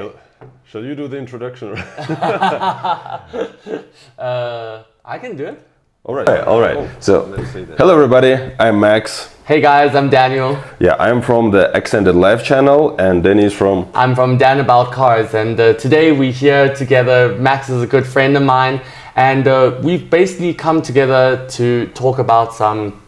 Okay. Shall you do the introduction? I can do it. All right. So, hello everybody. I'm Max. Hey guys, I'm Daniel. Yeah, I'm from the Extended Life channel, and Denny's from. I'm from Dan About Cars, and today we're here together. Max is a good friend of mine, and we've basically come together to talk about some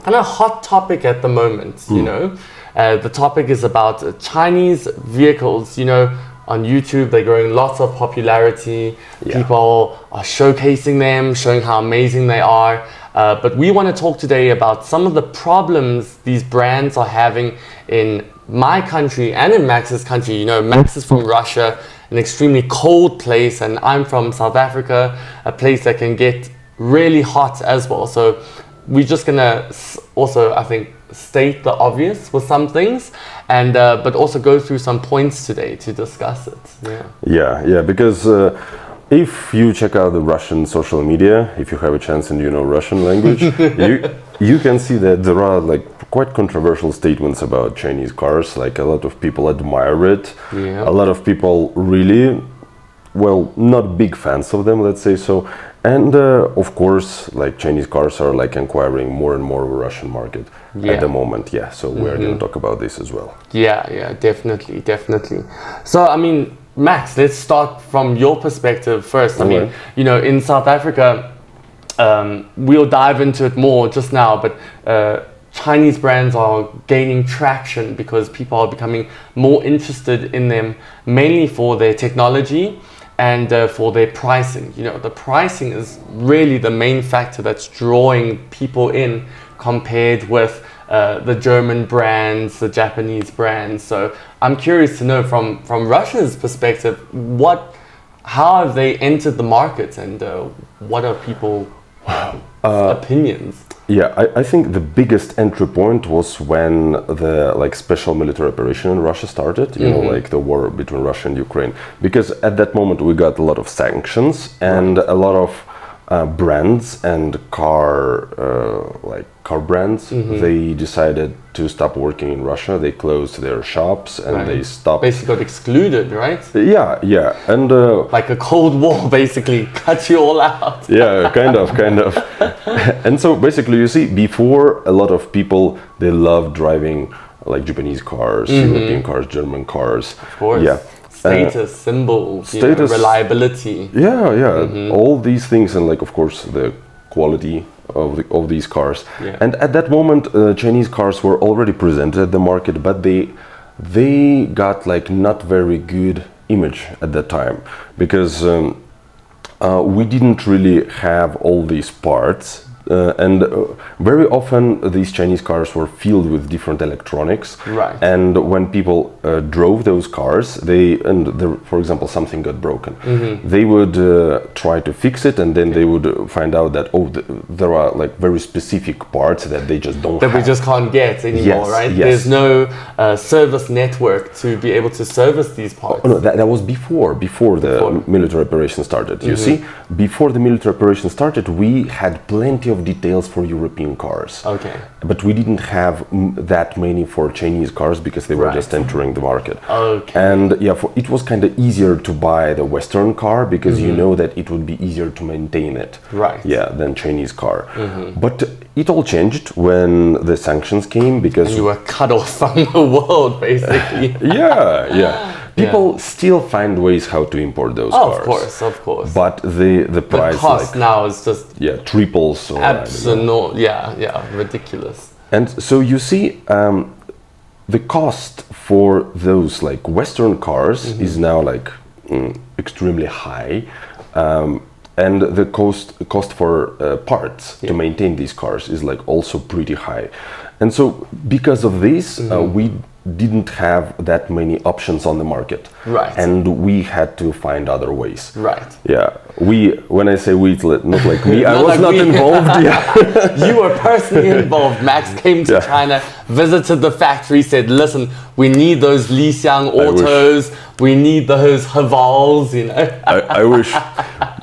kind of hot topic at the moment. You know, the topic is about Chinese vehicles. You know, on YouTube they're growing lots of popularity. Yeah. People are showcasing them, showing how amazing they are. But we want to talk today about some of the problems these brands are having in my country and in Max's country. You know, Max is from Russia, an extremely cold place, and I'm from South Africa, a place that can get really hot as well. So we're just gonna also, I think, state the obvious with some things, and but also go through some points today to discuss it. Yeah, because if you check out the Russian social media, if you have a chance and you know Russian language, you can see that there are like quite controversial statements about Chinese cars. Like a lot of people admire it. Yeah. A lot of people really, well, not big fans of them, let's say so. And of course, like Chinese cars are like acquiring more and more of a Russian market at the moment. Yeah, so we are going to talk about this as well. Yeah, definitely. So, I mean, Max, let's start from your perspective first. I mean, you know, in South Africa, we'll dive into it more just now, but Chinese brands are gaining traction because people are becoming more interested in them, mainly for their technology and for their pricing. You know, the pricing is really the main factor that's drawing people in compared with the German brands, the Japanese brands. So I'm curious to know from Russia's perspective, how have they entered the market, and what are people's opinions? Yeah, I think the biggest entry point was when the like special military operation in Russia started, you know, like the war between Russia and Ukraine. Because at that moment we got a lot of sanctions and a lot of brands and car brands, they decided to stop working in Russia. They closed their shops and they stopped. Basically got excluded, right? Yeah, and like a Cold War, basically cut you all out. Yeah, kind of. And so basically, you see, before a lot of people, they love driving like Japanese cars, European cars, German cars. Of course. Yeah. Status, symbol, status, reliability. Yeah. All these things, and like of course the quality of these cars. Yeah. And at that moment, Chinese cars were already presented at the market, but they got like not very good image at that time, because we didn't really have all these parts. And very often these Chinese cars were filled with different electronics. Right. And when people drove those cars, for example, something got broken. They would try to fix it, and then they would find out that there are like very specific parts that they just don't have. That we just can't get anymore, right? Yes. There's no service network to be able to service these parts. Oh, no, that was before the military operation started. You see, before the military operation started, we had plenty of details for European cars. Okay. But we didn't have that many for Chinese cars because they were just entering the market. Okay. And yeah, it was kind of easier to buy the Western car because you know that it would be easier to maintain it. Right. Yeah, than Chinese car. But it all changed when the sanctions came, because you were cut off from the world, basically. yeah. People still find ways how to import those cars. Of course. But the price, the cost now is just triples. Absolutely, ridiculous. And so you see, the cost for those like Western cars is now like extremely high, and the cost for parts to maintain these cars is like also pretty high. And so because of this, we didn't have that many options on the market. Right. And we had to find other ways. Right. Yeah. When I say we, not like me, I was not involved. Yeah. You were personally involved. Max came to China, visited the factory, said, listen, we need those Li Xiang autos, we need those Havals, you know. I wish.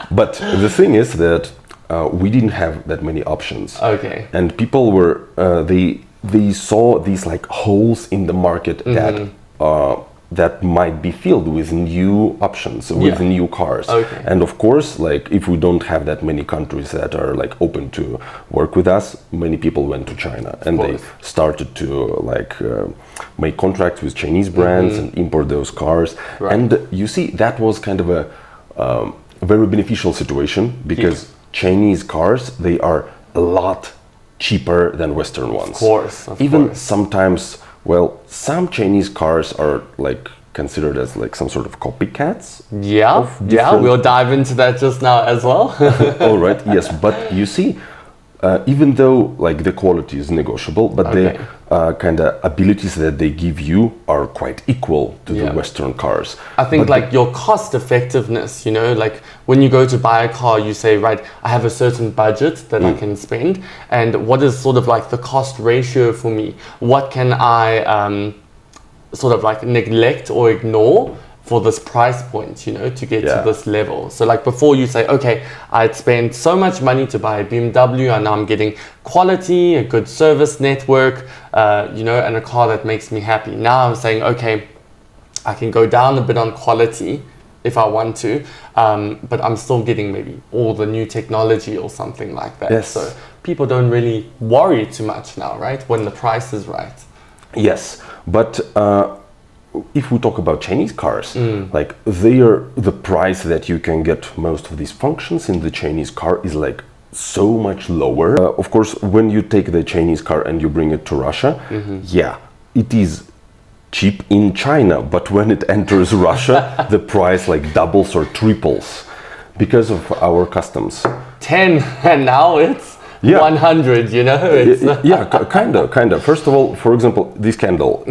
But the thing is that we didn't have that many options. Okay. And people were, they saw these like holes in the market that that might be filled with new options, with new cars. Okay. And of course, like if we don't have that many countries that are like open to work with us, many people went to China and they started to like make contracts with Chinese brands and import those cars. Right. And you see, that was kind of a very beneficial situation because Chinese cars, they are a lot cheaper than Western ones. Of course. Even sometimes, well, some Chinese cars are like considered as like some sort of copycats. Yeah, we'll dive into that just now as well. All right, yes, but you see, even though like the quality is negotiable, but the kind of abilities that they give you are quite equal to the Western cars. I think like your cost effectiveness, you know, like when you go to buy a car, you say, right, I have a certain budget that I can spend, and what is sort of like the cost ratio for me? What can I sort of like neglect or ignore for this price point, you know, to get to this level. So like before you say, okay, I'd spend so much money to buy a BMW and now I'm getting quality, a good service network, you know, and a car that makes me happy. Now I'm saying, okay, I can go down a bit on quality if I want to, but I'm still getting maybe all the new technology or something like that. Yes. So people don't really worry too much now, right? When the price is right. Yes, but if we talk about Chinese cars, like the price that you can get most of these functions in the Chinese car is like so much lower. Of course, when you take the Chinese car and you bring it to Russia, it is cheap in China, but when it enters Russia, the price like doubles or triples because of our customs. 10 and now it's 100, you know? Kind of. First of all, for example, this candle,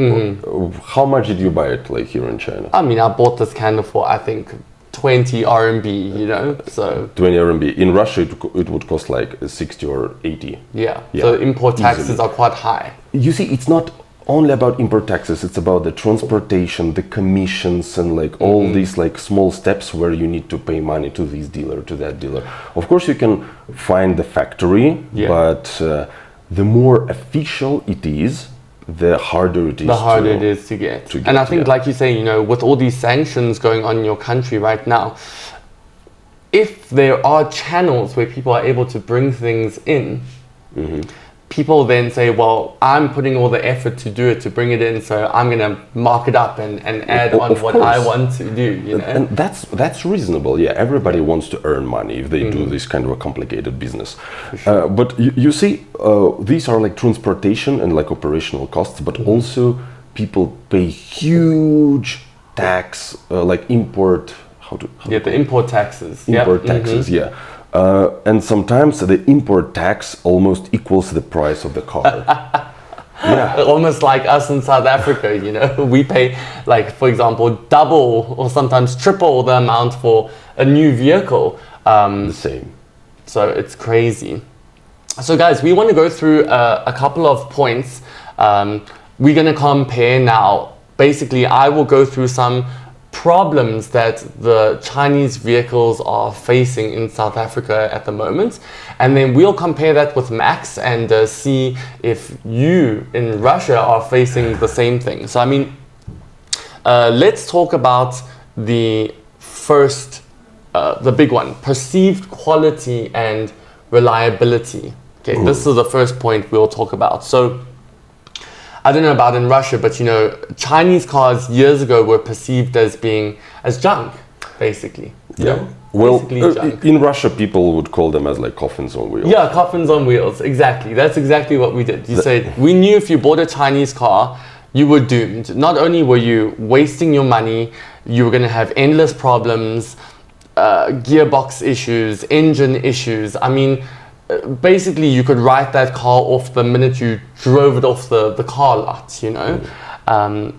how much did you buy it like here in China? I mean, I bought this candle for, I think, 20 RMB, you know, so... 20 RMB. In Russia, it would cost like 60 or 80. Yeah. So import taxes are quite high. You see, it's not only about import taxes, it's about the transportation, the commissions, and like all these like small steps where you need to pay money to this dealer, to that dealer. Of course, you can find the factory, but the more official it is, the harder it is to get. And I think, like you say, you know, with all these sanctions going on in your country right now, if there are channels where people are able to bring things in, people then say, well, I'm putting all the effort to do it, to bring it in, so I'm going to mark it up and add on what I want to do, you know? And that's reasonable, everybody wants to earn money if they do this kind of a complicated business. Sure. But you see, these are like transportation and like operational costs, but also people pay huge tax, like import, the import taxes. Import taxes, and sometimes the import tax almost equals the price of the car. Almost like us in South Africa, you know, we pay like, for example, double or sometimes triple the amount for a new vehicle. The same. So it's crazy. So guys, we want to go through a couple of points. We're going to compare now. Basically, I will go through some problems that the Chinese vehicles are facing in South Africa at the moment, and then we'll compare that with Max and see if you in Russia are facing the same thing. So I mean, let's talk about the first, the big one, perceived quality and reliability. Okay, this is the first point we'll talk about. So I don't know about in Russia, but you know, Chinese cars years ago were perceived as being as junk, basically. Well, in Russia, people would call them as like coffins on wheels. Yeah, coffins on wheels. Exactly. That's exactly what we did. You said we knew if you bought a Chinese car, you were doomed. Not only were you wasting your money, you were going to have endless problems, gearbox issues, engine issues. I mean, basically you could write that car off the minute you drove it off the car lot, you know.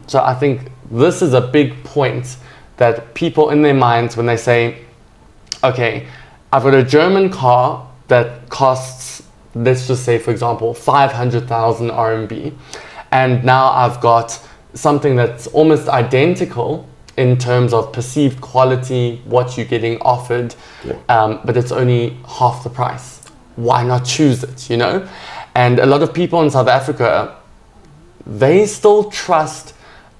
So I think this is a big point that people in their minds when they say, okay, I've got a German car that costs, let's just say for example 500,000 RMB, and now I've got something that's almost identical in terms of perceived quality, what you're getting offered, but it's only half the price. Why not choose it, you know? And a lot of people in South Africa, they still trust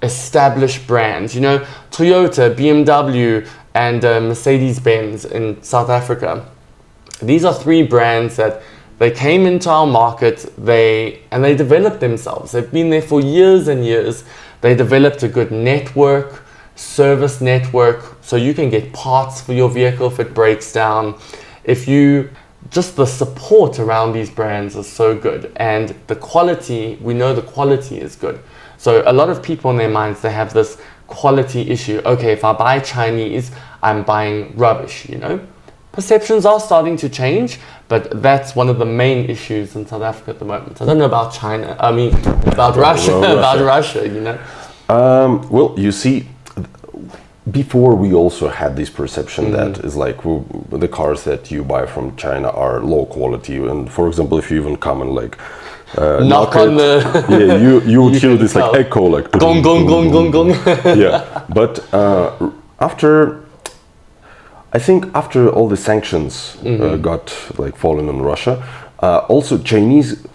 established brands. You know, Toyota, BMW, and Mercedes-Benz in South Africa. These are three brands that they came into our market, they developed themselves. They've been there for years and years. They developed a good network, service network, so you can get parts for your vehicle if it breaks down. Just the support around these brands is so good, and the quality, we know the quality is good. So a lot of people in their minds, they have this quality issue. Okay, if I buy Chinese, I'm buying rubbish, you know? Perceptions are starting to change, but that's one of the main issues in South Africa at the moment. I don't know about China. I mean, about Russia. About Russia, you know. Well, you see, before we also had this perception that is like the cars that you buy from China are low quality, and for example, if you even come and like knock on the yeah, you would hear this like echo, like gong gong gong gong gong. Yeah, but I think after all the sanctions got like fallen on Russia, also Chinese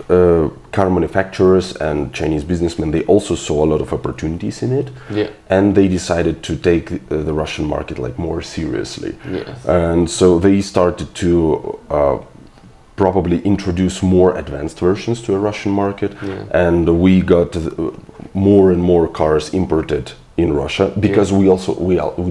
car manufacturers and Chinese businessmen, they also saw a lot of opportunities in it, and they decided to take the Russian market like more seriously. Yes. And so they started to probably introduce more advanced versions to a Russian market, and we got more and more cars imported in Russia because we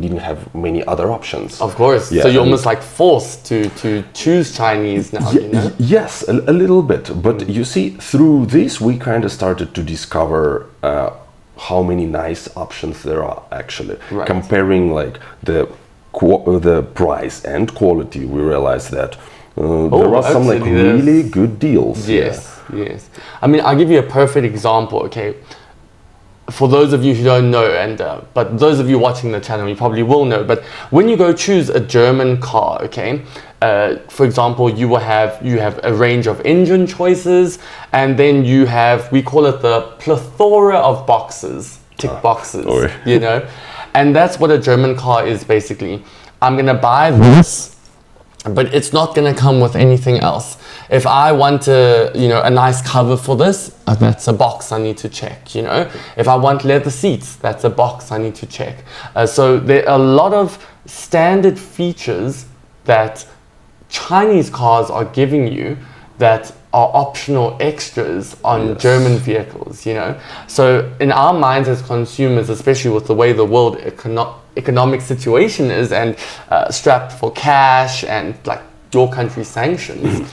didn't have many other options. Of course. Yeah, so you're almost like forced to choose Chinese now, you know? Yes, a little bit. But you see, through this, we kind of started to discover how many nice options there are actually. Right. Comparing like the price and quality, we realized that there are some like really good deals. Yes, yes. I mean, I'll give you a perfect example, okay? For those of you who don't know, but those of you watching the channel, you probably will know, but when you go choose a German car, okay, for example, you have a range of engine choices, and then you have, we call it the plethora of boxes, tick boxes, you know, and that's what a German car is basically. I'm gonna buy this, but it's not gonna come with anything else. If I want a nice cover for this, that's a box I need to check, you know. If I want leather seats, that's a box I need to check. So there are a lot of standard features that Chinese cars are giving you that are optional extras on German vehicles, you know. So in our minds as consumers, especially with the way the world economic situation is and strapped for cash and like your country sanctions,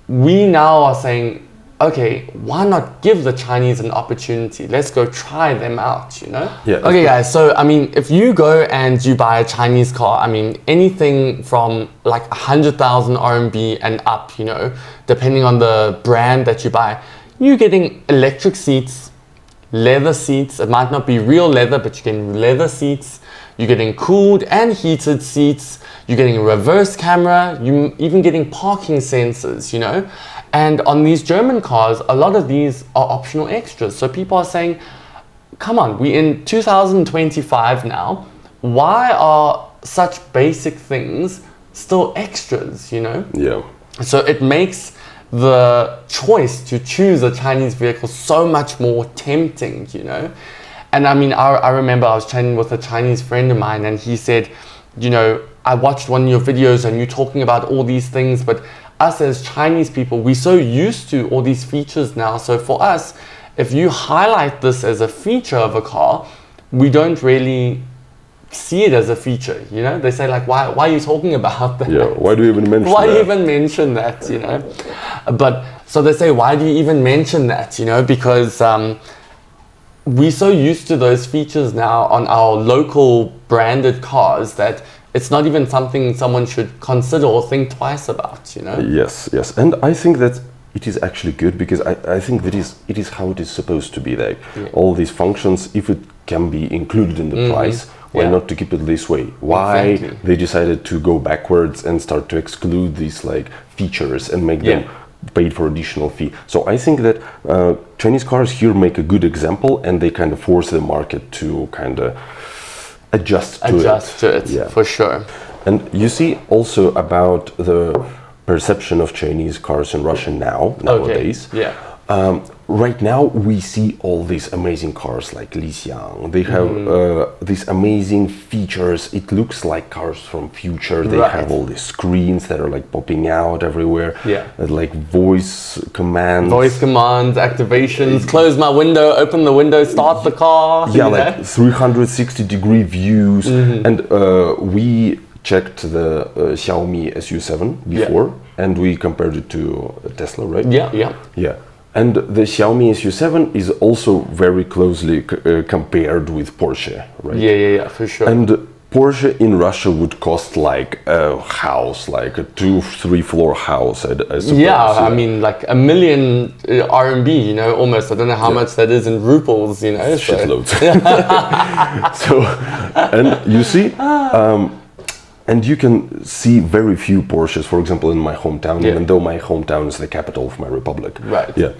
we now are saying, okay, why not give the Chinese an opportunity? Let's go try them out, you know? Yeah. Okay, guys, so I mean, if you go and you buy a Chinese car, I mean, anything from like 100,000 RMB and up, you know, depending on the brand that you buy, you're getting electric seats, leather seats. It might not be real leather, but you're getting leather seats. You're getting cooled and heated seats. You're getting a reverse camera. You're even getting parking sensors, you know? And on these German cars, a lot of these are optional extras. So people are saying, come on, we're in 2025 now. Why are such basic things still extras, you know? Yeah. So it makes the choice to choose a Chinese vehicle so much more tempting, you know? And I mean, I remember I was chatting with a Chinese friend of mine, and he said, you know, I watched one of your videos and you're talking about all these things, but us as Chinese people, we're so used to all these features now. So for us, if you highlight this as a feature of a car, we don't really see it as a feature, you know? They say like, why are you talking about that? Yeah, why do you even mention that? Why do you even mention that, you know? But, so they say, why do you even mention that, you know? Because we're so used to those features now on our local branded cars that it's not even something someone should consider or think twice about, you know? Yes, yes. And I think that it is actually good because I think that it is how it is supposed to be. Like all these functions, if it can be included in the price, why not to keep it this way? Why they decided to go backwards and start to exclude these like features and make them paid for additional fee. So I think that Chinese cars here make a good example, and they kind of force the market to kind of adjust to it. For sure. And you see also about the perception of Chinese cars in Russia nowadays. Right now, we see all these amazing cars like Li Xiang. They have these amazing features. It looks like cars from future. They Right. have all these screens that are like popping out everywhere. Yeah. Like voice commands. Voice commands, activations, close my window, open the window, start the car. Yeah, you know? like 360-degree views. And we checked the Xiaomi SU7 before, and we compared it to Tesla, right? Yeah, yeah. Yeah. And the Xiaomi SU7 is also very closely compared with Porsche, right? Yeah, for sure. And Porsche in Russia would cost like a house, like a 2-3 floor house, I suppose. Yeah, I mean, like $1 million RMB, you know, almost. I don't know how much that is in rubles, you know. So. Shitloads. So, and you see, and you can see very few Porsches, for example, in my hometown, even though my hometown is the capital of my republic. Right. Yeah.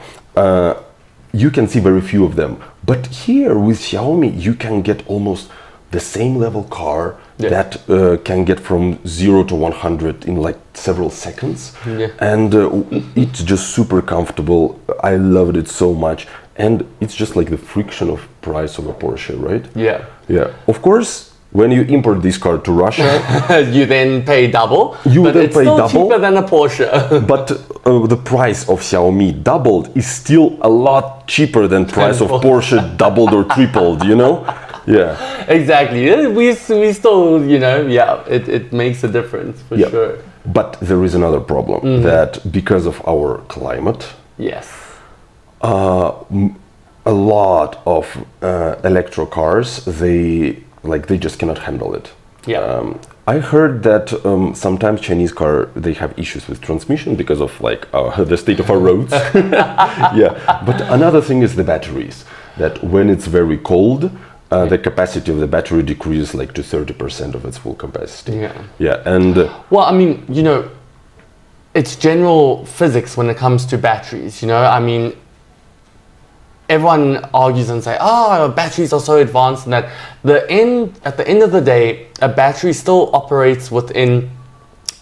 You can see very few of them. But here with Xiaomi, you can get almost the same level car that can get from 0 to 100 in like several seconds. Yeah. And it's just super comfortable. I loved it so much. And it's just like the friction of price of a Porsche, right? Yeah. Yeah. Of course, when you import this car to Russia, you then pay double. You then it's pay still double. cheaper than a Porsche. but the price of Xiaomi doubled is still a lot cheaper than price of Porsche doubled or tripled, you know? Yeah. Exactly. We still, you know, it makes a difference for sure. But there is another problem that because of our climate, Yes. a lot of electro cars, they just cannot handle it. Yeah. I heard that sometimes Chinese car they have issues with transmission because of like the state of our roads. Yeah, but another thing is the batteries. That when it's very cold, the capacity of the battery decreases like to 30% of its full capacity. Yeah. Yeah, and Well, I mean, you know, it's general physics when it comes to batteries. You know, I mean, everyone argues and say, batteries are so advanced, and that at the end of the day, a battery still operates within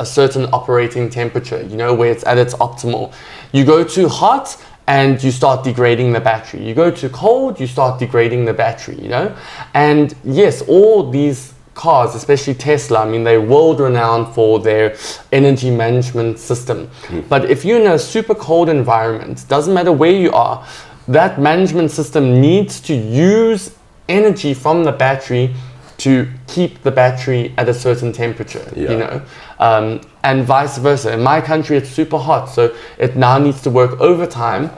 a certain operating temperature, you know, where it's at its optimal. You go too hot and you start degrading the battery. You go too cold, you start degrading the battery, you know? And yes, all these cars, especially Tesla, I mean, they're world renowned for their energy management system. But if you're in a super cold environment, doesn't matter where you are, that management system needs to use energy from the battery to keep the battery at a certain temperature, you know, and vice versa. In my country, it's super hot, so it now needs to work overtime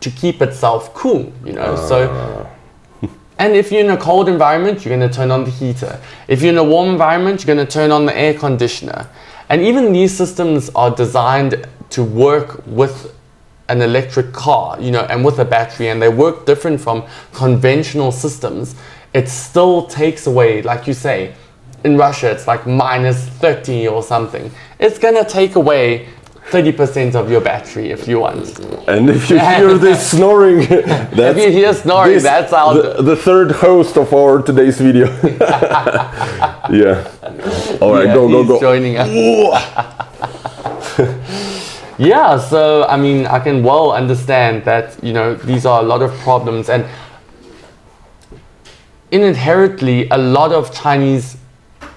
to keep itself cool, you know. So, and if you're in a cold environment, you're going to turn on the heater. If you're in a warm environment, you're going to turn on the air conditioner. And even these systems are designed to work with an electric car, you know, and with a battery, and they work different from conventional systems. It still takes away, like you say, in Russia, it's like minus 30 or something. It's gonna take away 30% of your battery if you want. And if you hear this snoring, if you hear snoring, that's the third host of our today's video. Yeah. All right, go. Joining us. Yeah, so I mean, I can well understand that, you know, these are a lot of problems, and inherently a lot of Chinese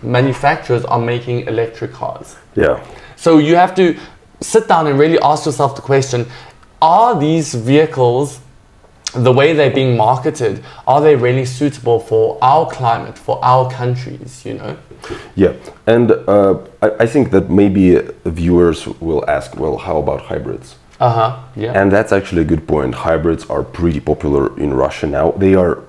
manufacturers are making electric cars. Yeah. So you have to sit down and really ask yourself the question, are these vehicles, the way they're being marketed, are they really suitable for our climate, for our countries, you know? Yeah, and I think that maybe viewers will ask, well, how about hybrids? Yeah. And that's actually a good point. Hybrids are pretty popular in Russia now. They are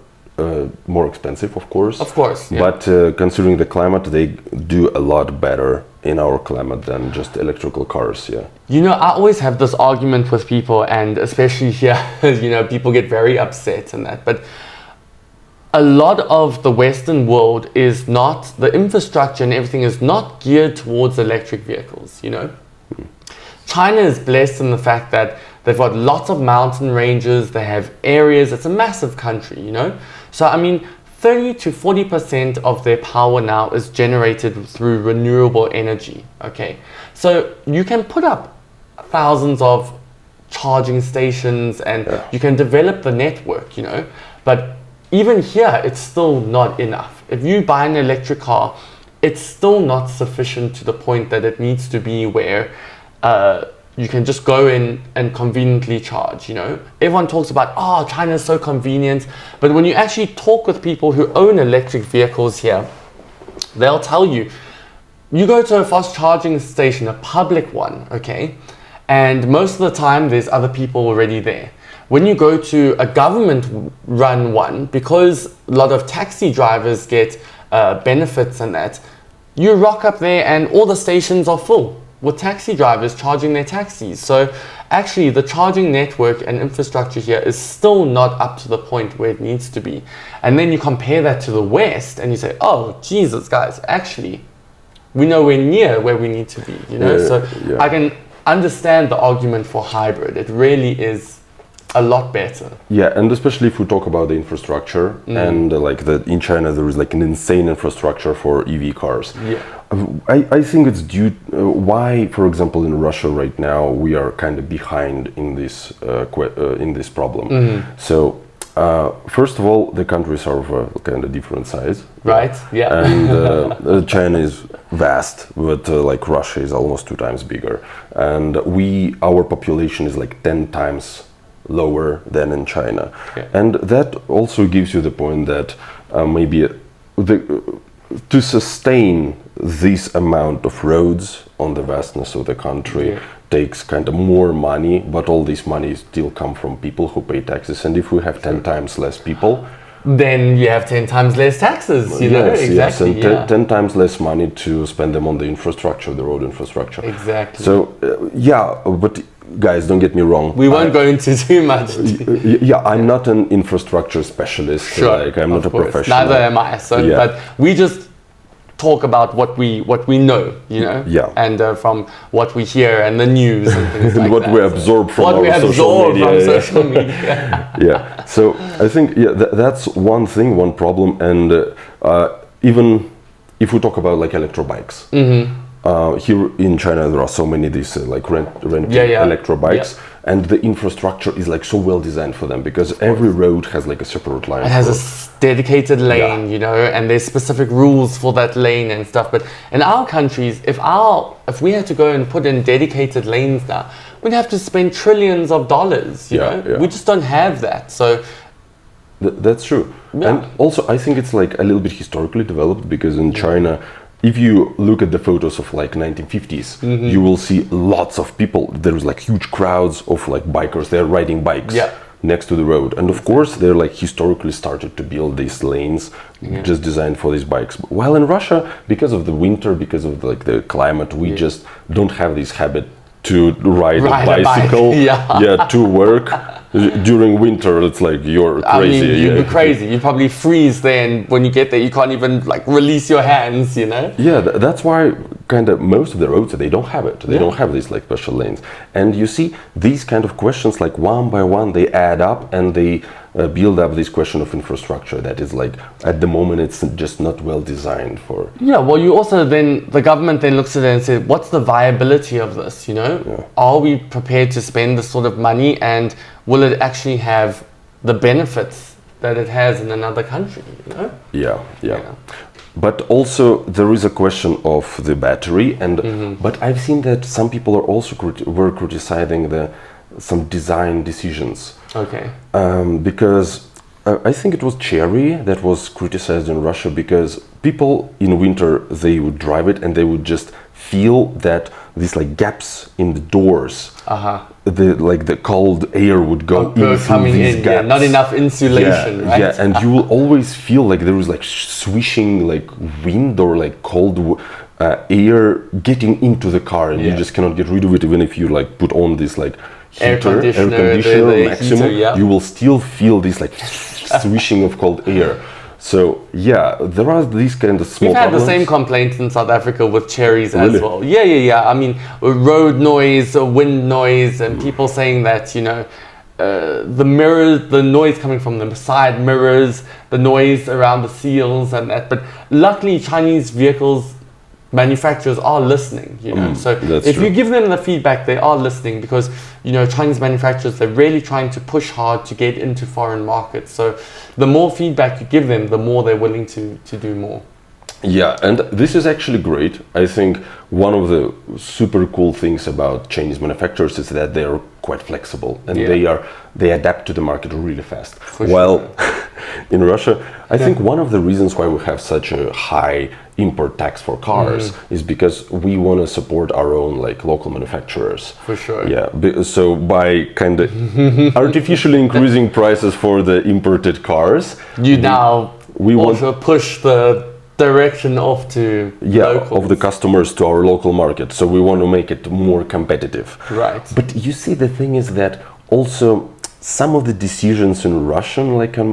more expensive, of course. Of course, yeah. But considering the climate, they do a lot better in our climate than just electrical cars, yeah. You know, I always have this argument with people, and especially here, you know, people get very upset and that, but a lot of the Western world is not, the infrastructure and everything is not geared towards electric vehicles, you know. China is blessed in the fact that they've got lots of mountain ranges, they have areas, it's a massive country, you know. So, I mean, 30 to 40% of their power now is generated through renewable energy, okay. So you can put up thousands of charging stations, and you can develop the network, you know. But even here, it's still not enough. If you buy an electric car, it's still not sufficient to the point that it needs to be where you can just go in and conveniently charge, you know. Everyone talks about, oh, China is so convenient. But when you actually talk with people who own electric vehicles here, they'll tell you, you go to a fast charging station, a public one, okay? And most of the time, there's other people already there. When you go to a government-run one, because a lot of taxi drivers get benefits and that, you rock up there and all the stations are full with taxi drivers charging their taxis. So actually the charging network and infrastructure here is still not up to the point where it needs to be. And then you compare that to the West and you say, oh, Jesus, guys, actually, we're nowhere near where we need to be, you know? I can understand the argument for hybrid. It really is a lot better. Yeah, and especially if we talk about the infrastructure and in China there is like an insane infrastructure for EV cars. Yeah. I think it's due why, for example, in Russia right now we are kind of behind in this problem. So first of all, the countries are of a kind of different size. Right. Yeah. And China is vast, but like Russia is almost 2 times bigger, and our population is like 10 times lower than in China. And that also gives you the point that maybe to sustain this amount of roads on the vastness of the country takes kind of more money, but all this money still come from people who pay taxes. And if we have 10 times less people, then you have 10 times less taxes, you know? Exactly. Yes, and 10 times less money to spend them on the infrastructure, the road infrastructure. Exactly. So, but guys, don't get me wrong. We won't go into too much. I'm not an infrastructure specialist. Sure, I'm not a professional. Neither am I. So, but we just talk about what we know, you know, and from what we hear and the news and things like what that. we absorb from social media. Yeah. So I think that's one thing, one problem, and even if we talk about like electro bikes. Here in China, there are so many these renting electro bikes, and the infrastructure is like so well designed for them because every road has like a separate line. It has a dedicated lane, you know, and there's specific rules for that lane and stuff. But in our countries, if we had to go and put in dedicated lanes now, we'd have to spend trillions of dollars. You know, we just don't have that. So that's true. And also, I think it's like a little bit historically developed because in China, if you look at the photos of like 1950s, you will see lots of people. There's like huge crowds of like bikers. They're riding bikes next to the road, and of course they're like historically started to build these lanes just designed for these bikes. While in Russia, because of the winter, because of like the climate, we just don't have this habit to ride a bicycle to work. During winter, it's like you're crazy. I mean, you'd be crazy. You probably freeze there, and when you get there, you can't even like release your hands, you know? Yeah, that's why kind of most of the roads, they don't have it. They don't have these like special lanes. And you see these kind of questions, like one by one, they add up and they build up this question of infrastructure that is like, at the moment, it's just not well designed for. Yeah, well, you also the government then looks at it and says, what's the viability of this, you know? Yeah. Are we prepared to spend this sort of money, and will it actually have the benefits that it has in another country, you know? Yeah. But also there is a question of the battery, and but I've seen that some people are also were criticizing some design decisions. Okay. Because I think it was Chery that was criticized in Russia because people in winter, they would drive it and they would just feel that these like gaps in the doors, the cold air would go in through these gaps. Yeah, not enough insulation, right? Yeah, and you will always feel like there is like swishing like wind or like cold air getting into the car, and you just cannot get rid of it even if you like put on this like air conditioner maximum. You will still feel this like swishing of cold air. So there are these kind of small problems. We've had the same complaints in South Africa with cherries as well. Yeah. I mean, road noise, wind noise, and people saying that, you know, the mirrors, the noise coming from the side mirrors, the noise around the seals and that. But luckily, Chinese vehicles manufacturers are listening, you know. So that's if true. you give them the feedback, they are listening, because, you know, Chinese manufacturers, they're really trying to push hard to get into foreign markets. So the more feedback you give them, the more they're willing to do more. Yeah, and this is actually great. I think one of the super cool things about Chinese manufacturers is that they are quite flexible, and they adapt to the market really fast. While in Russia, I think one of the reasons why we have such a high import tax for cars is because we want to support our own like local manufacturers. For sure. Yeah. So by kind of artificially increasing prices for the imported cars, we also push the direction off to locals. of the customers to our local market. So we want to make it more competitive. Right. But you see, the thing is that also some of the decisions in Russian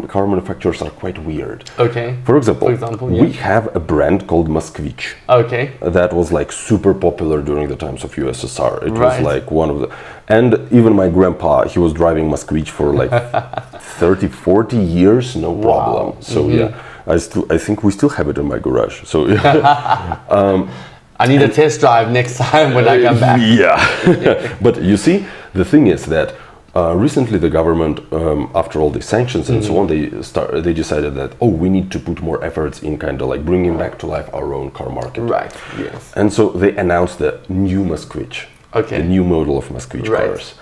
car manufacturers are quite weird. Okay. For example, yeah. we have a brand called Moskvich. Okay. That was like super popular during the times of USSR. It Right. was like one of the, and even my grandpa, he was driving Moskvich for like 30, 40 years, no problem. Wow. So yeah, I think we still have it in my garage. So I need a test drive next time when I come back. Yeah. But you see, the thing is that recently the government, after all the sanctions and so on, they decided that, we need to put more efforts in kind of like bringing back to life our own car market. Right, yes. And so they announced the new Moskvich, the new model of Moskvich cars.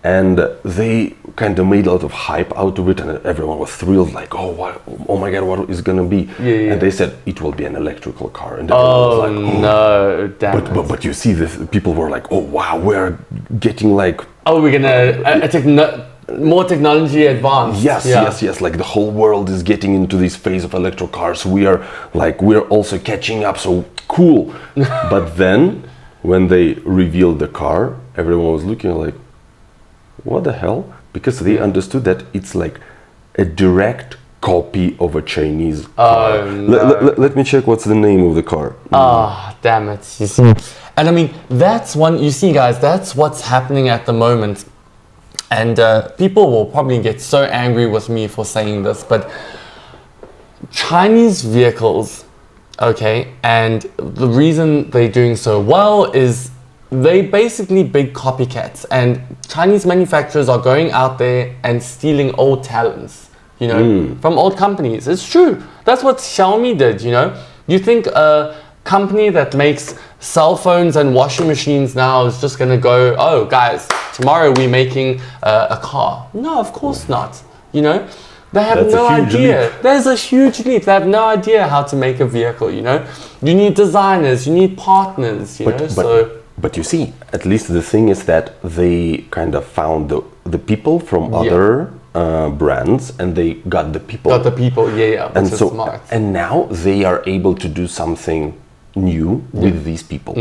And they kind of made a lot of hype out of it, and everyone was thrilled, like, oh my God, what is gonna be? Yeah. And they said it will be an electrical car, and everyone was like, no, damn it. But you see, this people were like, oh wow, we're getting like, we're gonna more technology advanced. Yes. Like the whole world is getting into this phase of electric cars. We're also catching up. So cool. But then, when they revealed the car, everyone was looking like, what the hell? Because they understood that it's like a direct copy of a Chinese car. No. Let me check what's the name of the car. Damn it. You see? And I mean, that's one, you see guys, that's what's happening at the moment. And people will probably get so angry with me for saying this, but Chinese vehicles, and the reason they're doing so well is they basically big copycats, and Chinese manufacturers are going out there and stealing old talents, you know, from old companies. It's true. That's what Xiaomi did, you know. You think a company that makes cell phones and washing machines now is just going to go, oh, guys, tomorrow we're making a car. No, of course not, you know. They have no idea. There's a huge leap. They have no idea how to make a vehicle, you know. You need designers, you need partners, you know. But you see, at least the thing is that they kind of found the people from other brands, and they got the people. And so smart. And now they are able to do something new with these people.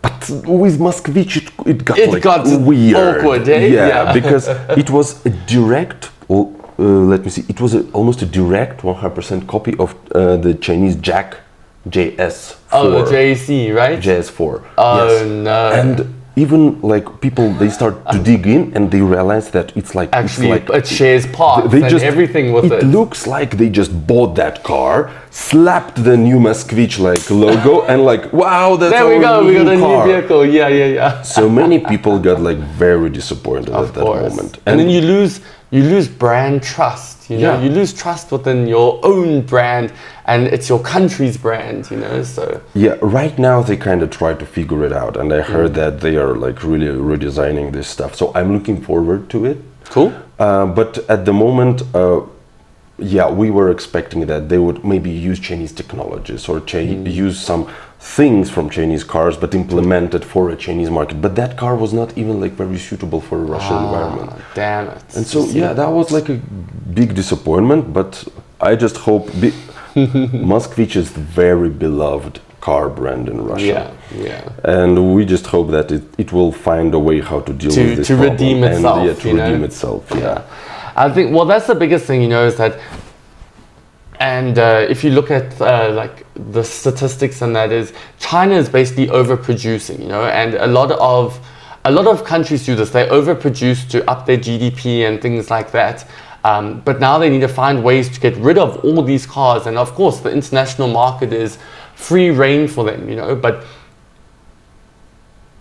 But with Moskvich, it got weird. Awkward, eh? Yeah, because it was a direct. Let me see. It was almost a direct 100% copy of the Chinese Jack JS4. Oh, the JC, right? JS4. Oh, yes. no. And even like people, they start to dig in and they realize that it's like it shares parts and everything with it. It looks like they just bought that car, slapped the new Moskvich like logo, and like, wow, that's there we go. We got a car. new vehicle. Yeah. So many people got like very disappointed at that moment, and then you lose brand trust. You know, you lose trust within your own brand, and it's your country's brand, you know, so. Yeah, right now they kind of try to figure it out, and I heard that they are like really redesigning this stuff. So I'm looking forward to it. Cool. But at the moment, we were expecting that they would maybe use Chinese technologies or use some things from Chinese cars, but implement it for a Chinese market. But that car was not even like very suitable for a Russian environment. Damn it. And so that was like a big disappointment. But I just hope Moskvich is the very beloved car brand in Russia. Yeah. And we just hope that it will find a way how to deal with this problem. Redeem itself. To redeem itself. Yeah. I think, that's the biggest thing, you know, is that. And if you look at like the statistics, and that is, China is basically overproducing, you know, and a lot of countries do this. They overproduce to up their GDP and things like that. But now they need to find ways to get rid of all these cars, and of course, the international market is free reign for them, you know, but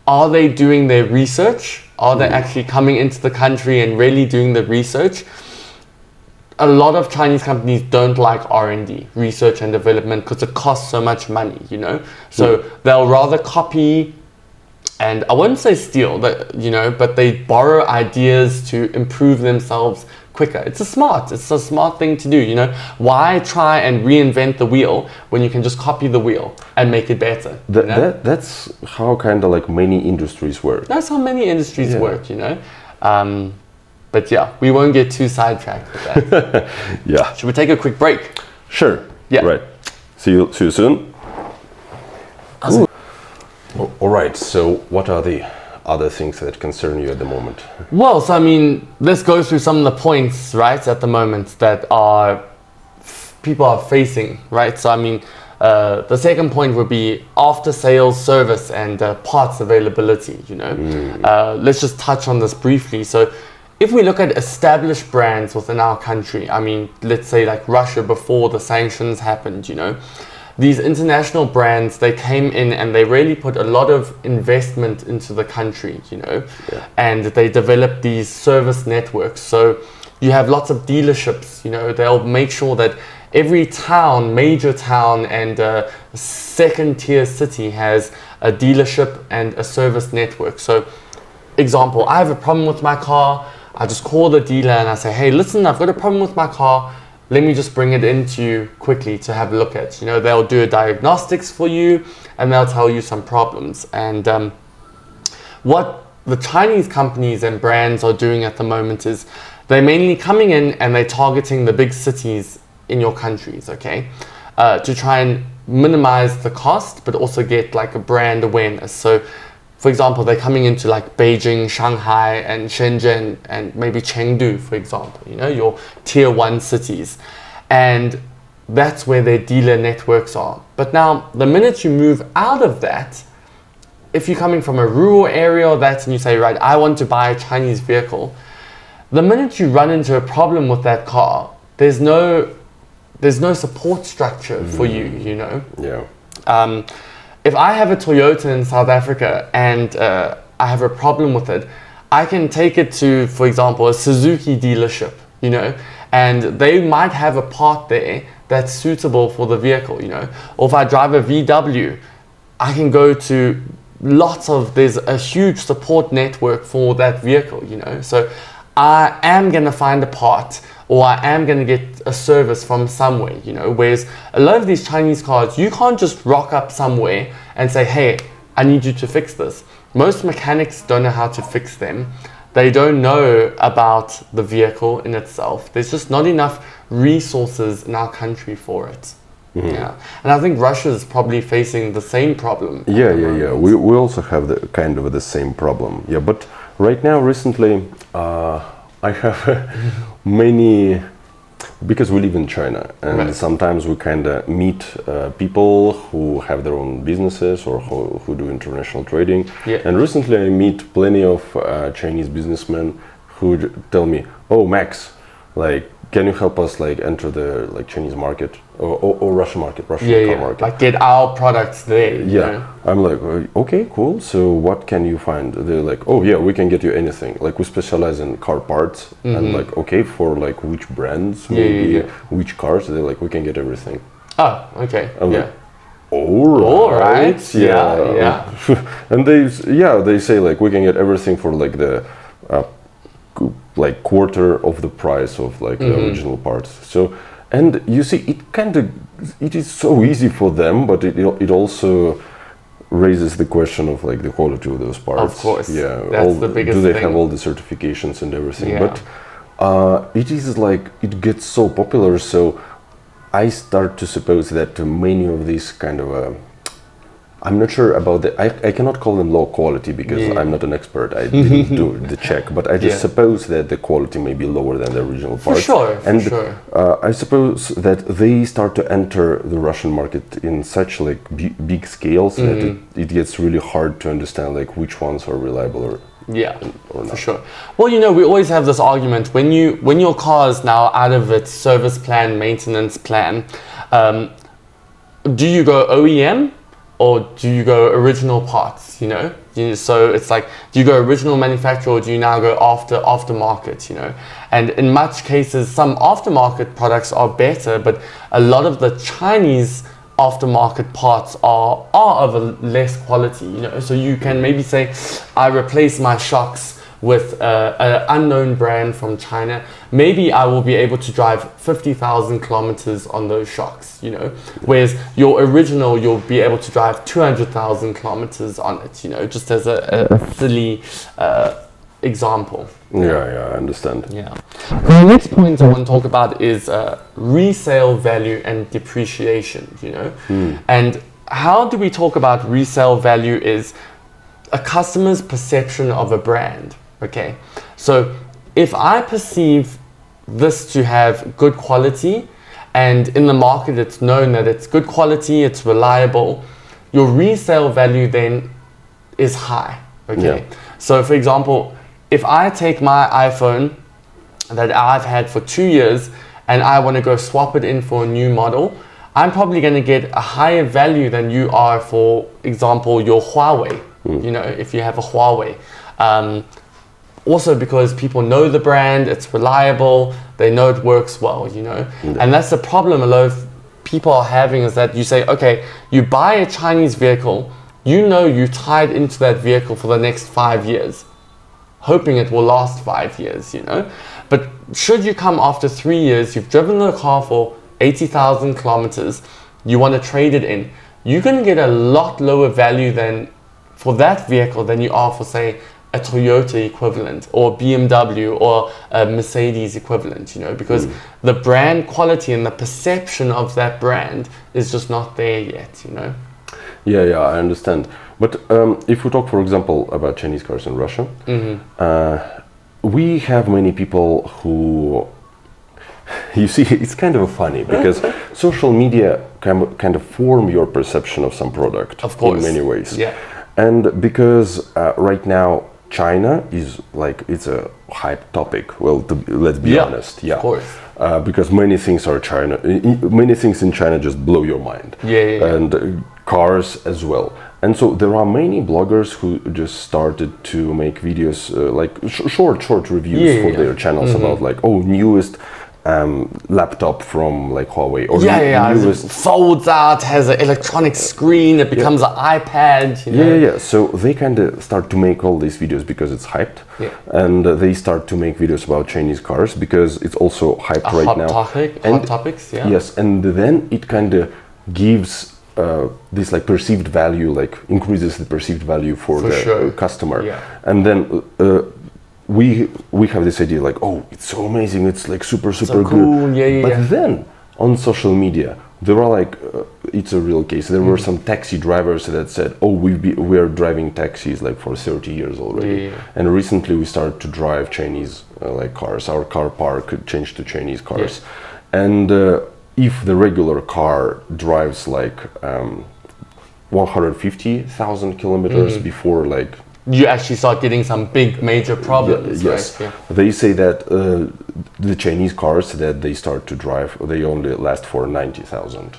are they doing their research? Are they actually coming into the country and really doing the research? A lot of Chinese companies don't like R&D, research and development, because it costs so much money, you know? So they'll rather copy, and I wouldn't say steal, you know, but they borrow ideas to improve themselves quicker. It's a smart thing to do, you know? Why try and reinvent the wheel when you can just copy the wheel and make it better? You know? That's how kind of like many industries work. That's how many industries work, you know? But yeah, we won't get too sidetracked with that. Yeah. Should we take a quick break? Sure. Yeah. Right. See you soon. All right. So what are the other things that concern you at the moment? Well, so I mean, let's go through some of the points, right, at the moment that people are facing, right? So I mean, the second point would be after sales service and parts availability, you know. Let's just touch on this briefly. So if we look at established brands within our country, I mean, let's say like Russia before the sanctions happened, you know, these international brands, they came in and they really put a lot of investment into the country, you know, and they developed these service networks. So you have lots of dealerships, you know, they'll make sure that every town, major town and second tier city has a dealership and a service network. So example, I have a problem with my car. I just call the dealer and I say, hey, listen, I've got a problem with my car. Let me just bring it into you quickly to have a look at. You know, they'll do a diagnostics for you and they'll tell you some problems. And what the Chinese companies and brands are doing at the moment is they're mainly coming in and they're targeting the big cities in your countries, okay? To try and minimize the cost, but also get like a brand awareness. So for example, they're coming into like Beijing, Shanghai, and Shenzhen, and maybe Chengdu, for example, you know, your tier 1 cities. And that's where their dealer networks are. But now, the minute you move out of that, if you're coming from a rural area or that, and you say, right, I want to buy a Chinese vehicle, the minute you run into a problem with that car, there's no support structure for you, you know? Yeah. If I have a Toyota in South Africa and I have a problem with it, I can take it to, for example, a Suzuki dealership, you know, and they might have a part there that's suitable for the vehicle, you know. Or if I drive a VW, I can go to there's a huge support network for that vehicle, you know. So I am going to find a part, or I am going to get a service from somewhere, you know, whereas a lot of these Chinese cars, you can't just rock up somewhere and say, hey, I need you to fix this. Most mechanics don't know how to fix them. They don't know about the vehicle in itself. There's just not enough resources in our country for it. Yeah, and I think Russia is probably facing the same problem. Yeah. We also have the same problem. Yeah, but right now, recently, I have many, because we live in China, and sometimes we kind of meet people who have their own businesses or who do international trading. Yeah. And recently I meet plenty of Chinese businessmen who tell me, oh, Max, like, can you help us like enter the like Chinese market or Russian market, car market? Like get our products there. You know? I'm like, okay, cool. So what can you find? They're like, oh yeah, we can get you anything. Like we specialize in car parts, and like, okay, for like which brands, maybe which cars? They're like, we can get everything. Oh, okay. I'm like, all right. Yeah. And they say like we can get everything for like the like quarter of the price of like the original parts. So, and you see, it is so easy for them, but it also raises the question of like the quality of those parts. Of course, yeah. That's the biggest thing. Do they have all the certifications and everything? Yeah. But it is like it gets so popular. So I start to suppose that many of these kind of I'm not sure about I cannot call them low quality because I'm not an expert. I didn't do the check, but I just suppose that the quality may be lower than the original parts. For sure. I suppose that they start to enter the Russian market in such like big scales that it gets really hard to understand like which ones are reliable or not. For sure. Well, you know, we always have this argument when your car is now out of its service plan, maintenance plan. do you go OEM or do you go original parts, you know? So it's like, do you go original manufacturer or do you now go aftermarket, you know? And in much cases, some aftermarket products are better, but a lot of the Chinese aftermarket parts are of a less quality, you know? So you can maybe say, I replace my shocks with an unknown brand from China. Maybe I will be able to drive 50,000 kilometers on those shocks, you know? Whereas your original, you'll be able to drive 200,000 kilometers on it, you know, just as a silly example. Yeah, I understand. Yeah. The next point I want to talk about is resale value and depreciation, you know? And how do we talk about resale value is a customer's perception of a brand, okay? So if I perceive this to have good quality and in the market it's known that it's good quality, it's reliable, your resale value then is high, okay? Yeah. So for example, if I take my iPhone that I've had for 2 years and I want to go swap it in for a new model, I'm probably going to get a higher value than you are, for example, your Huawei, you know, if you have a Huawei. Also because people know the brand, it's reliable, they know it works well, you know. And that's the problem a lot of people are having, is that you say, okay, you buy a Chinese vehicle, you know you tied into that vehicle for the next 5 years, hoping it will last 5 years, you know. But should you come after 3 years, you've driven the car for 80,000 kilometers, you want to trade it in, you're going to get a lot lower value than for that vehicle than you are for, say, a Toyota equivalent or BMW or a Mercedes equivalent, you know, because the brand quality and the perception of that brand is just not there yet, you know. Yeah, I understand. But if we talk, for example, about Chinese cars in Russia, we have many people who, you see, it's kind of funny because social media kind of form your perception of some product, of course, in many ways. Yeah. And because right now China is like, it's a hype topic. Well, let's be honest. Yeah, of course. Because many things in China just blow your mind. Yeah. And cars as well. And so there are many bloggers who just started to make videos, like short reviews for their channels about like, newest laptop from like Huawei, or newest, it folds out, has an electronic screen, it becomes an iPad, you know? Yeah. So they kind of start to make all these videos because it's hyped, and they start to make videos about Chinese cars because it's also hyped right now. Hot topics, yeah. Yes, and then it kind of gives this like perceived value, like increases the perceived value for the customer, and then we have this idea like, oh, it's so amazing, it's like super so good. Cool. But then on social media there are like it's a real case. There were some taxi drivers that said, oh, we are driving taxis like for 30 years already, and recently we started to drive Chinese like cars. Our car park changed to Chinese cars, and if the regular car drives like 150,000 kilometers before, like, you actually start getting some big major problems. Yes, right? They say that the Chinese cars that they start to drive, they only last for 90,000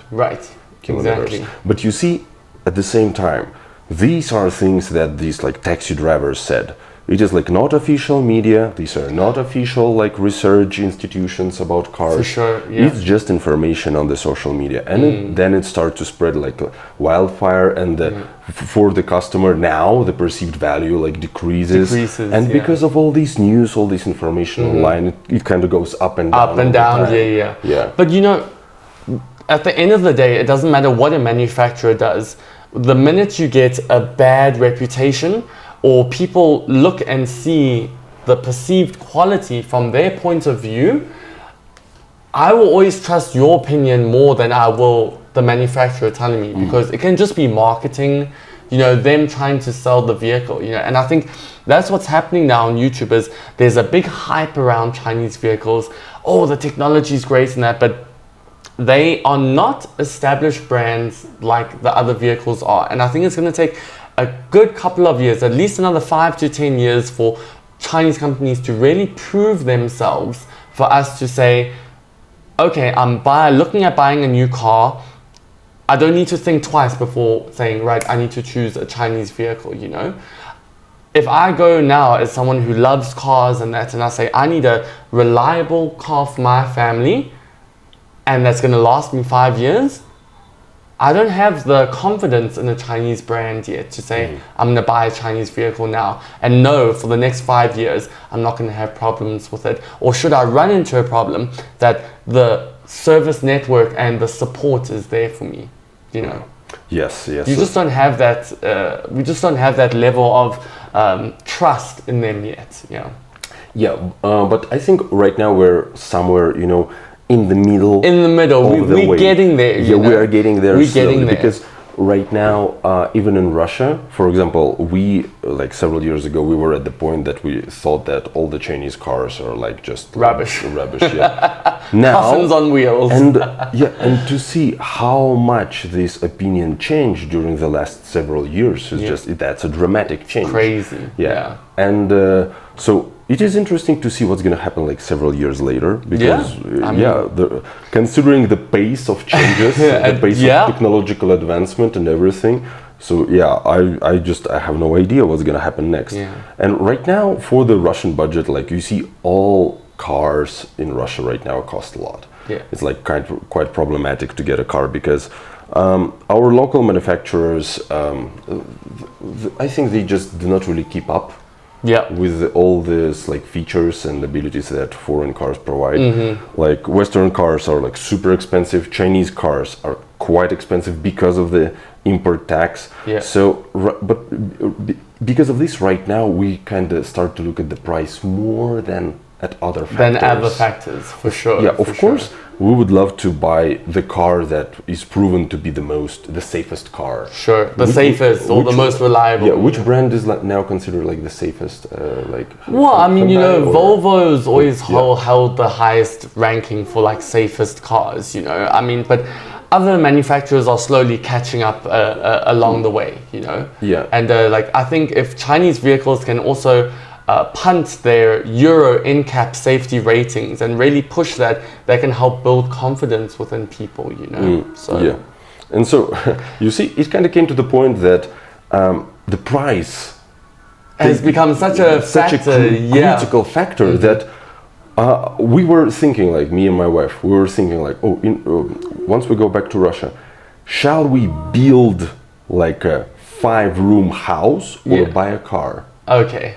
kilometers. Exactly. But you see, at the same time, these are things that these like taxi drivers said. It is like not official media. These are not official like research institutions about cars. For sure, yeah. It's just information on the social media, and then it starts to spread like wildfire. And for the customer now, the perceived value like decreases. And because of all these news, all this information online, it kind of goes up and down. Up and down, yeah. But you know, at the end of the day, it doesn't matter what a manufacturer does. The minute you get a bad reputation, or people look and see the perceived quality from their point of view, I will always trust your opinion more than I will the manufacturer telling me, because it can just be marketing, you know, them trying to sell the vehicle, you know. And I think that's what's happening now on YouTube, is there's a big hype around Chinese vehicles. Oh, the technology is great and that, but they are not established brands like the other vehicles are. And I think it's going to take a good couple of years, at least another 5 to 10 years, for Chinese companies to really prove themselves, for us to say, okay, I'm looking at buying a new car, I don't need to think twice before saying, right, I need to choose a Chinese vehicle, you know? If I go now as someone who loves cars and that, and I say, I need a reliable car for my family, and that's going to last me 5 years, I don't have the confidence in a Chinese brand yet to say, I'm going to buy a Chinese vehicle now and know for the next 5 years, I'm not going to have problems with it. Or should I run into a problem, that the service network and the support is there for me, you know? Yes. You just don't have that, we just don't have that level of trust in them yet, yeah. Yeah, but I think right now we're somewhere, you know, in the middle. In the middle, we're getting there. Yeah, we are getting there. We're getting there. Because right now, even in Russia, for example, we, like several years ago, we were at the point that we thought that all the Chinese cars are like just rubbish. Rubbish, yeah. Now, coffins on wheels. And and to see how much this opinion changed during the last several years is that's a dramatic change. Crazy. Yeah. And so it is interesting to see what's going to happen like several years later, because considering the pace of changes, the pace of technological advancement and everything. So I have no idea what's going to happen next. Yeah. And right now for the Russian budget, like you see all cars in Russia right now cost a lot. Yeah. It's like quite problematic to get a car because our local manufacturers, I think they just do not really keep up with all these like features and abilities that foreign cars provide. Like Western cars are like super expensive. Chinese cars are quite expensive because of the import tax. So, but because of this, right now we kind of start to look at the price more than at other factors. Than other factors, for sure. Yeah, of course, we would love to buy the car that is proven to be the safest car. Sure, the safest or the most reliable. Yeah, which brand is now considered like the safest? Well, I mean, you know, Volvo's always held the highest ranking for like safest cars, you know. I mean, but other manufacturers are slowly catching up along the way, you know. Yeah. And like, I think if Chinese vehicles can also punt their Euro NCAP safety ratings and really push that, they can help build confidence within people, you know. And so you see, it kind of came to the point that the price has become such a critical factor that we were thinking, like me and my wife, we were thinking like, once we go back to Russia, shall we build like a 5-room house or buy a car? Okay.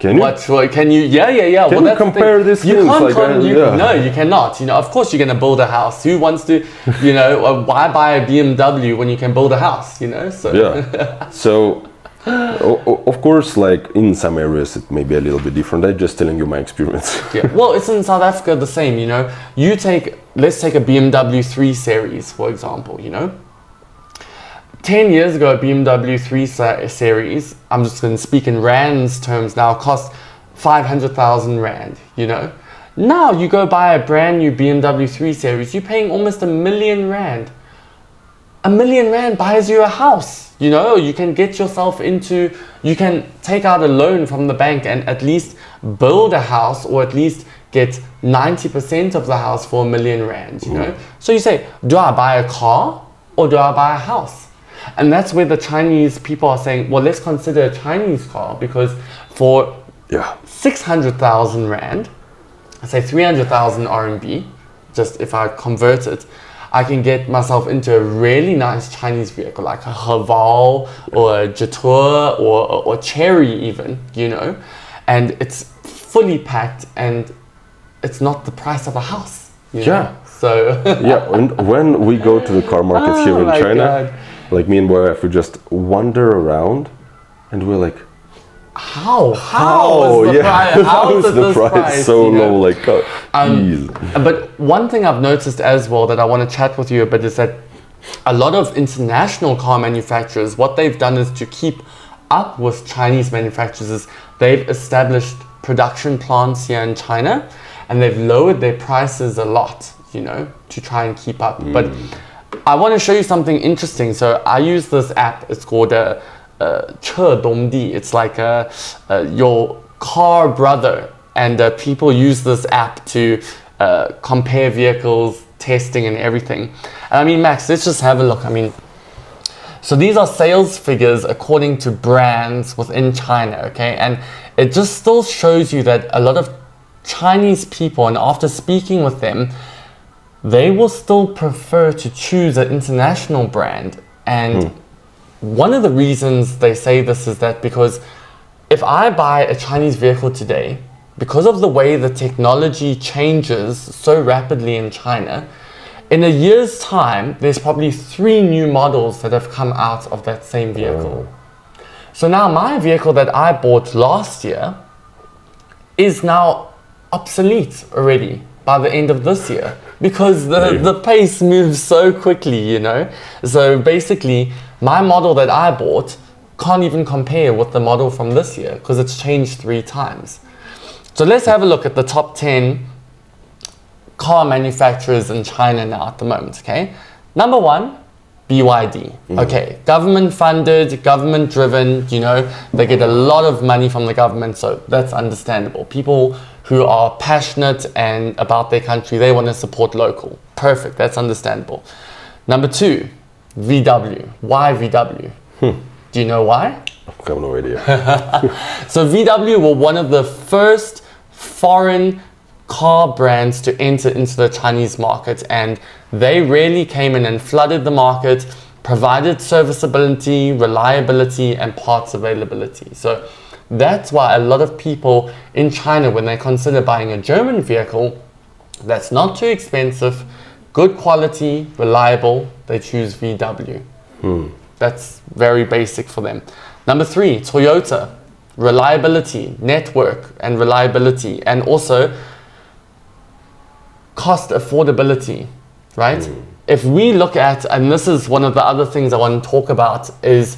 Can you? What can you? Yeah. Can you compare this? You can't. No, you cannot. You know, of course, you're going to build a house. Who wants to, you know, why buy a BMW when you can build a house? You know, so So, of course, like in some areas, it may be a little bit different. I'm just telling you my experience. Well, it's in South Africa the same. You know, let's take a BMW 3 Series for example. You know. 10 years ago, a BMW 3 Series, I'm just going to speak in rands terms now, cost 500,000 rand, you know. Now you go buy a brand new BMW 3 Series, you're paying almost 1 million rand. 1 million rand buys you a house, you know. You can get yourself you can take out a loan from the bank and at least build a house, or at least get 90% of the house for 1 million rand, you know. So you say, do I buy a car or do I buy a house? And that's where the Chinese people are saying, well, let's consider a Chinese car, because for 600,000 rand, I say 300,000 RMB, just if I convert it, I can get myself into a really nice Chinese vehicle, like a Haval or a Jetour or Cherry even, you know, and it's fully packed and it's not the price of a house. You know? So and when we go to the car market here in China, like me and my wife, we just wander around and we're like, how is the price so low? Like, but one thing I've noticed as well that I want to chat with you a bit is that a lot of international car manufacturers, what they've done is to keep up with Chinese manufacturers is they've established production plants here in China and they've lowered their prices a lot, you know, to try and keep up. But I want to show you something interesting. So I use this app. It's called Che Dong Di. It's like your car brother, and people use this app to compare vehicles, testing and everything. And I mean, Max, let's just have a look. I mean, so these are sales figures according to brands within China, okay? And it just still shows you that a lot of Chinese people, and after speaking with them, they will still prefer to choose an international brand. And one of the reasons they say this is that because if I buy a Chinese vehicle today, because of the way the technology changes so rapidly in China, in a year's time, there's probably 3 new models that have come out of that same vehicle. So now my vehicle that I bought last year is now obsolete already by the end of this year because the pace moves so quickly, you know. So basically, my model that I bought can't even compare with the model from this year because it's changed 3 times. So let's have a look at the top 10 car manufacturers in China now at the moment, okay? Number 1, BYD. Okay, government funded, government driven, you know, they get a lot of money from the government, so that's understandable. People who are passionate and about their country, they want to support local. Perfect, that's understandable. Number 2, VW. Why VW? Do you know why? I have no idea. So VW were one of the first foreign car brands to enter into the Chinese market, and they really came in and flooded the market, provided serviceability, reliability, and parts availability. So that's why a lot of people in China, when they consider buying a German vehicle that's not too expensive, good quality, reliable, they choose VW. That's very basic for them. Number 3, Toyota. Reliability, network and reliability, and also cost affordability, right? If we look at, and this is one of the other things I want to talk about, is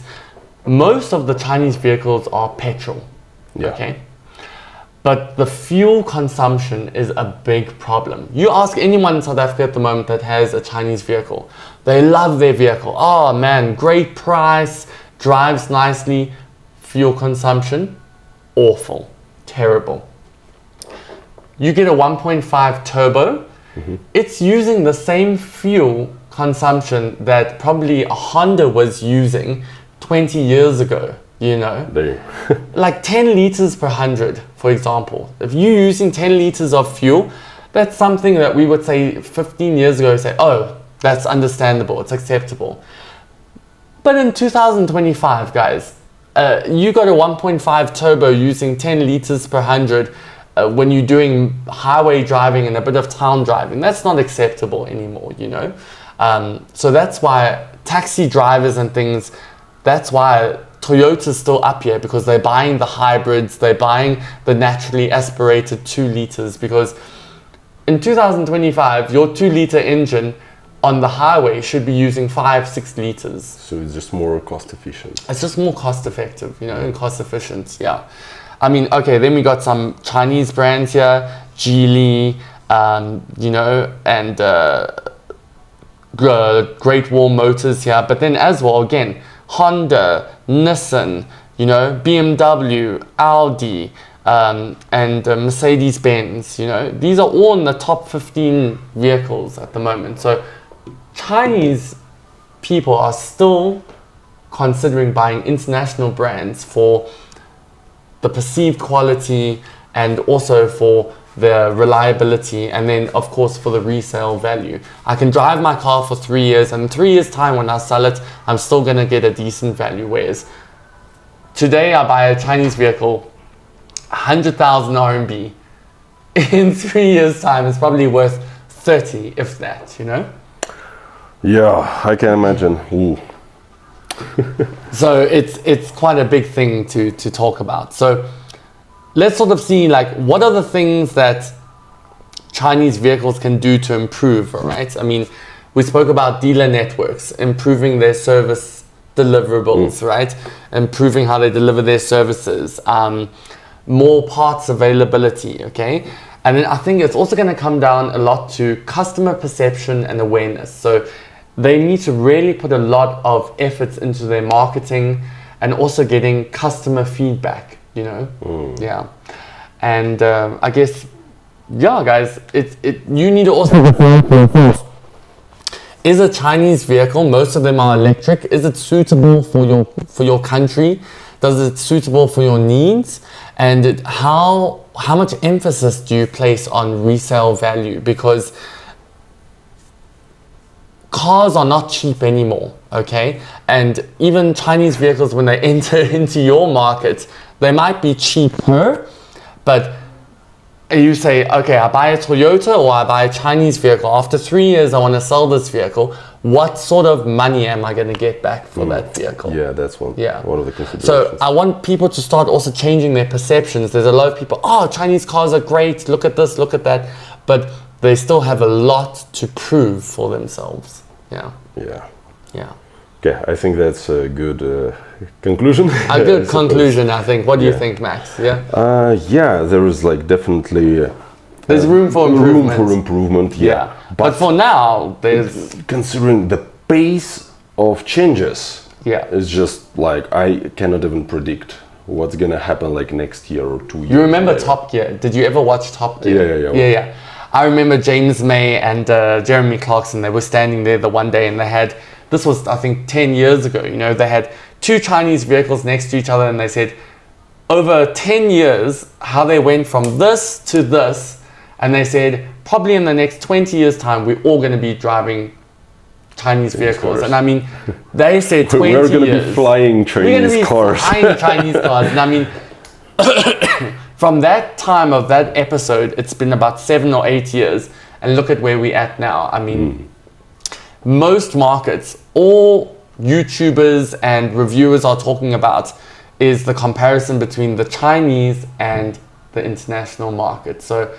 most of the Chinese vehicles are petrol, okay? But the fuel consumption is a big problem. You ask anyone in South Africa at the moment that has a Chinese vehicle, they love their vehicle. Oh man, great price, drives nicely. Fuel consumption, awful, terrible. You get a 1.5 turbo, it's using the same fuel consumption that probably a Honda was using 20 years ago, you know? Like 10 liters per 100, for example. If you're using 10 liters of fuel, that's something that we would say 15 years ago, say, oh, that's understandable, it's acceptable. But in 2025, guys, you got a 1.5 turbo using 10 liters per 100 when you're doing highway driving and a bit of town driving. That's not acceptable anymore, you know. So that's why taxi drivers and things, that's why Toyota's still up here, because they're buying the hybrids, they're buying the naturally aspirated 2 liters, because in 2025, your 2-liter engine on the highway should be using 5-6 liters. So it's just more cost efficient. It's just more cost effective, you know, and cost efficient, yeah. I mean, okay, then we got some Chinese brands here, Geely, you know, and Great Wall Motors here. But then as well, again, Honda, Nissan, you know, BMW, Audi, and Mercedes-Benz, you know. These are all in the top 15 vehicles at the moment. So Chinese people are still considering buying international brands for the perceived quality and also for the reliability, and then of course for the resale value. I can drive my car for 3 years, and in 3 years time when I sell it, I'm still going to get a decent value. Whereas today I buy a Chinese vehicle, 100,000 RMB. In 3 years time it's probably worth 30, if that, you know. Yeah, I can imagine. So it's quite a big thing to talk about. So let's sort of see, like, what are the things that Chinese vehicles can do to improve, all right? I mean, we spoke about dealer networks, improving their service deliverables, right? Improving how they deliver their services, more parts availability, okay? And then I think it's also going to come down a lot to customer perception and awareness. So they need to really put a lot of efforts into their marketing and also getting customer feedback, you know? Yeah. And I guess yeah, guys, you need to also define for yourself. Is a Chinese vehicle, most of them are electric, is it suitable for your country? Does it suitable for your needs? And how much emphasis do you place on resale value? Because cars are not cheap anymore, okay? And even Chinese vehicles, when they enter into your market, they might be cheaper, but you say, okay, I buy a Toyota or I buy a Chinese vehicle. After 3 years, I want to sell this vehicle. What sort of money am I going to get back for that vehicle? Yeah, that's one of the considerations. So I want people to start also changing their perceptions. There's a lot of people, oh, Chinese cars are great. Look at this, look at that. But they still have a lot to prove for themselves. Yeah. Yeah. Yeah. Okay, I think that's a good conclusion. A good conclusion, I think. What do you think, Max? Yeah. Yeah, there is like definitely there's room for improvement. Room for improvement. Yeah. But for now, there's considering the pace of changes. Yeah. It's just like I cannot even predict what's gonna happen like next year or 2 years. You remember later. Top Gear? Did you ever watch Top Gear? Yeah. I remember James May and Jeremy Clarkson. They were standing there the one day, and they had. This was, I think, 10 years ago. You know, they had 2 Chinese vehicles next to each other, and they said, over 10 years, how they went from this to this, and they said, probably in the next 20 years' time, we're all going to be driving Chinese vehicles. And I mean, they said 20 years. We're going to be flying Chinese cars. Flying Chinese cars. And I mean, from that time of that episode, it's been about 7 or 8 years, and look at where we're at now. I mean, most markets, all YouTubers and reviewers are talking about is the comparison between the Chinese and the international market. So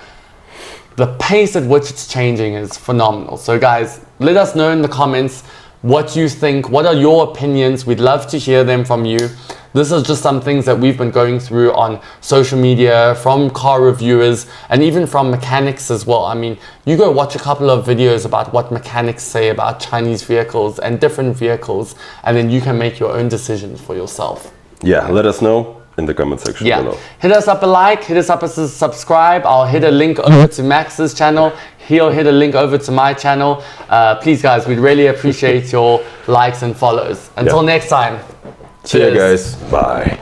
the pace at which it's changing is phenomenal. So guys, let us know in the comments what you think. What are your opinions? We'd love to hear them from you. This is just some things that we've been going through on social media, from car reviewers, and even from mechanics as well. I mean, you go watch a couple of videos about what mechanics say about Chinese vehicles and different vehicles, and then you can make your own decisions for yourself. Yeah, let us know in the comment section below. Hit us up a like, hit us up a subscribe. I'll hit a link over to Max's channel. He'll hit a link over to my channel. Please guys, we'd really appreciate your likes and follows. Until next time. See you guys. Bye.